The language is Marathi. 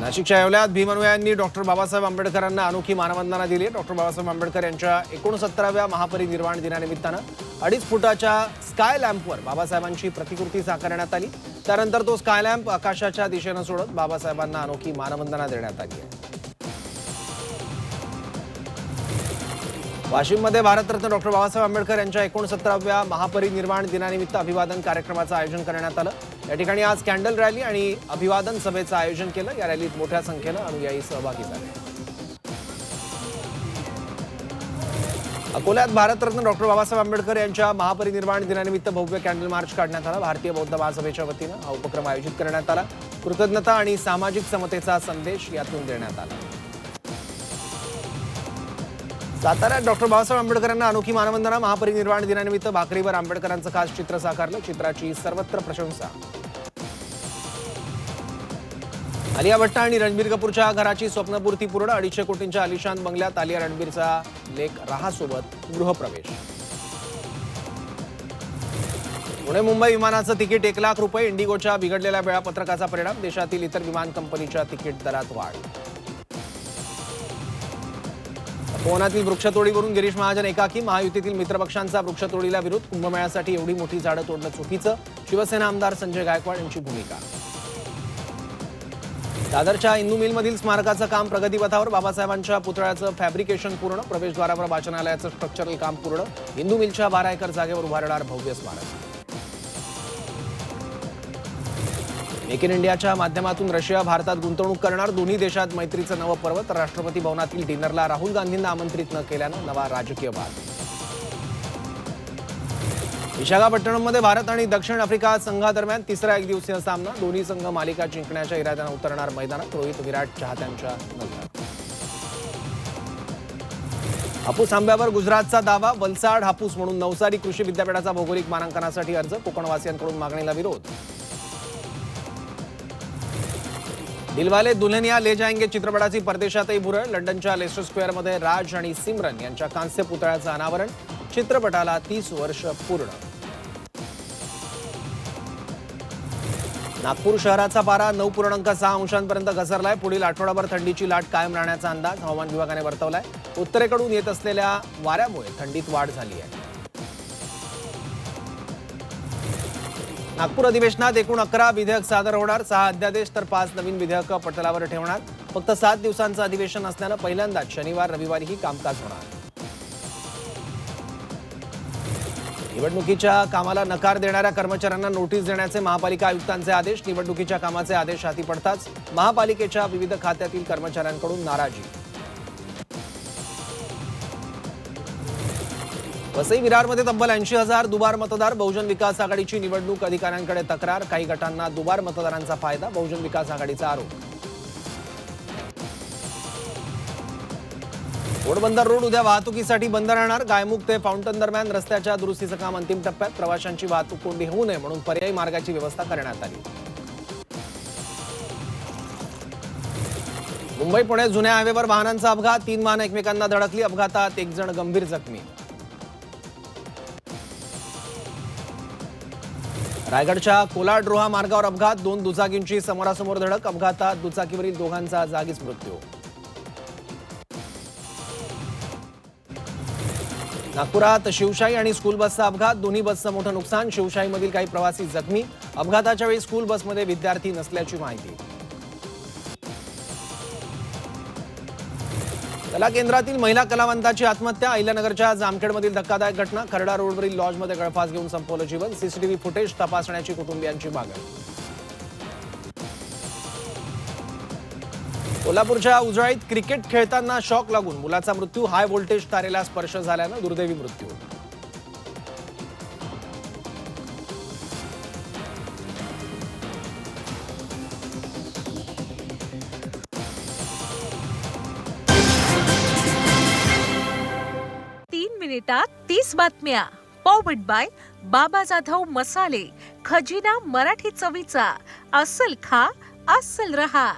नाशिकच्या येवल्यात भीमन्वयांनी डॉक्टर बाबासाहेब आंबेडकरांना अनोखी मानवंदना दिली। डॉक्टर बाबासाहेब आंबेडकर यांच्या 69व्या महापरिनिर्वाण दिनानिमित्तानं 2.5 फुटाच्या स्काय लॅम्पवर बाबासाहेबांची प्रतिकृती साकारण्यात आली। त्यानंतर तो स्काय लॅम्प आकाशाच्या दिशेने सोडत बाबासाहेबांना अनोखी मानवंदना देण्यात आली आहे। वाशिममध्ये भारतरत्न डॉक्टर बाबासाहेब आंबेडकर यांच्या 69व्या महापरिनिर्वाण दिनानिमित्त अभिवादन कार्यक्रमाचं आयोजन करण्यात आलं। या ठिकाणी आज कॅन्डल रॅली आणि अभिवादन सभेचं आयोजन केलं। या रॅलीत मोठ्या संख्येनं अनुयायी सहभागी झाले। अकोल्यात भारतरत्न डॉक्टर बाबासाहेब आंबेडकर यांच्या महापरिनिर्वाण दिनानिमित्त भव्य कॅन्डल मार्च काढण्यात आला। भारतीय बौद्ध महासभेच्या वतीनं हा उपक्रम आयोजित करण्यात आला। कृतज्ञता आणि सामाजिक समतेचा संदेश यातून देण्यात आला। साताऱ्यात डॉक्टर बाबासाहेब आंबेडकरांना अनोखी मानवंदना। महापरिनिर्वाण दिनानिमित्त भाकरीवर आंबेडकरांचं खास चित्र साकारलं। चित्राची सर्वत्र प्रशंसा। आलिया भट्ट आणि रणबीर कपूरच्या घराची स्वप्नपूर्ती पूर्ण। 250 कोटींच्या आलिशान बंगल्यात आलिया रणबीरचा लेक राहासोबत गृहप्रवेश। पुणे मुंबई विमानाचं तिकीट 1 लाख रुपये। इंडिगोच्या बिघडलेल्या वेळापत्रकाचा परिणाम। देशातील इतर विमान कंपनीच्या तिकीट दरात वाढ। तपोवनातील वृक्षतोडीवरून गिरीश महाजन एकाकी। महायुतीतील मित्रपक्षांचा वृक्षतोडीला विरोध। कुंभमेळ्यासाठी एवढी मोठी झाडं तोडणं चुकीचं। शिवसेना आमदार संजय गायकवाड यांची भूमिका। दादरच्या इंदू मिलमधील स्मारकाचं काम प्रगतीपथावर। बाबासाहेबांच्या पुतळ्याचं फॅब्रिकेशन पूर्ण। प्रवेशद्वारावर वाचनालयाचं स्ट्रक्चरल काम पूर्ण। इंदू मिलच्या 12 एकर जागेवर उभारणार भव्य स्मारक। मेक इन इंडियाच्या माध्यमातून रशिया भारतात गुंतवणूक करणार। दोन्ही देशात मैत्रीचं नवं पर्व। तर राष्ट्रपती भवनातील डिनरला राहुल गांधींना आमंत्रित न केल्यानं नवा राजकीय वाद। विशाखापट्टणममध्ये भारत आणि दक्षिण आफ्रिका संघादरम्यान तिसरा एकदिवसीय सामना। दोन्ही संघ मालिका जिंकण्याच्या इराद्यानं उतरणार मैदानात। रोहित विराट चाहत्यांच्या नजरात। हापूस आंब्यावर गुजरातचा दावा। वलसाड हापूस म्हणून नवसारी कृषी विद्यापीठाचा भौगोलिक मानांकनासाठी अर्ज। कोकणवासियांकडून मागणीला विरोध। दिलवाले दुल्हनिया ले जाएंगे चित्रपटाची परदेशातही भुरळ। लंडनच्या लेस्टर स्क्वेअरमध्ये राज आणि सिमरन यांच्या कांस्य पुतळ्याचं अनावरण। चित्रपटाला 30 वर्ष पूर्ण। नागपूर शहराचा पारा 9.6 अंशांपर्यंत घसरलाय। पुढील आठवडाभर थंडीची लाट कायम राहण्याचा अंदाज हवामान विभागाने वर्तवलाय। उत्तरेकडून येत असलेल्या वाऱ्यामुळे थंडीत वाढ झाली आहे। नागपूर अधिवेशनात एकूण 11 विधेयक सादर होणार। 6 अध्यादेश तर 5 नवीन विधेयकं पटलावर ठेवणार। फक्त 7 दिवसांचं अधिवेशन असल्यानं पहिल्यांदाच शनिवार रविवारीही कामकाज होणार। निवडणुकीच्या कामाला नकार देणाऱ्या कर्मचाऱ्यांना नोटीस देण्याचे महापालिका आयुक्तांचे आदेश। निवडणुकीच्या कामाचे आदेश हाती पडताच महापालिकेच्या विविध खात्यातील कर्मचाऱ्यांकडून नाराजी। वसई विरारमध्ये तब्बल 80,000 दुबार मतदार। बहुजन विकास आघाडीची निवडणूक अधिकाऱ्यांकडे तक्रार। काही गटांना दुबार मतदारांचा फायदा। बहुजन विकास आघाडीचा आरोप। घोडबंदर रोड उद्या वाहतुकीसाठी बंद राहणार। गायमुख ते फाउंटन दरम्यान रस्त्याच्या दुरुस्तीचं काम अंतिम टप्प्यात। प्रवाशांची वाहतूक कोंडी होऊ नये म्हणून पर्यायी मार्गाची व्यवस्था करण्यात आली। मुंबई पुणे जुन्या हायवेवर वाहनांचा अपघात। 3 वाहनं एकमेकांना धडकली। अपघातात 1 जण गंभीर जखमी। रायगडच्या कोलाड-रोहा मार्गावर अपघात। 2 दुचाकींची समोरासमोर धडक। अपघातात दुचाकीवरील दोघांचा जागीच मृत्यू। नागपुरात शिवशाही आणि स्कूल बसचा अपघात। दोन्ही बसचं मोठं नुकसान। शिवशाहीमधील काही प्रवासी जखमी। अपघाताच्या वेळी स्कूल बसमध्ये विद्यार्थी नसल्याची माहिती। कला केंद्रातील महिला कलावंताची आत्महत्या। अहिल्यानगरच्या जामखेडमधील धक्कादायक घटना। खरडा रोडवरील लॉजमध्ये गळफास घेऊन संपवलं जीवन। सीसीटीव्ही फुटेज तपासण्याची कुटुंबियांची मागणी। कोल्हापूरच्या उजळाईत क्रिकेट खेळताना शॉक लागून मुलाचा मृत्यू। हाय व्होल्टेज तारेला स्पर्श झाल्यानं दुर्दैवी मृत्यू। मिनिटात 30 बातम्या। पॉवर्ड बाय बाबा जाधव मसाले। खजिना मराठी चवीचा। अस्सल खा अस्सल रहा।